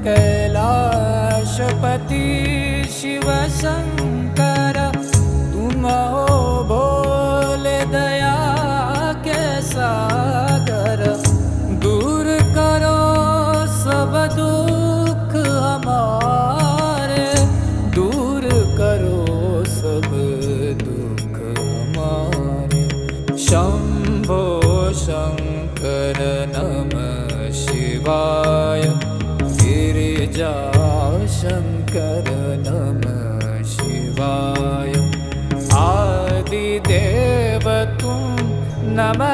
कैलाशपति शिव शंकर, तुम हो भोले दया के सागर। दूर करो सब दुख हमारे, दूर करो सब दुख हमारे। शंभो शंकर नमः शिवाय, गिरिजा शंकर नमः शिवाय। आदिदेव तुम नमः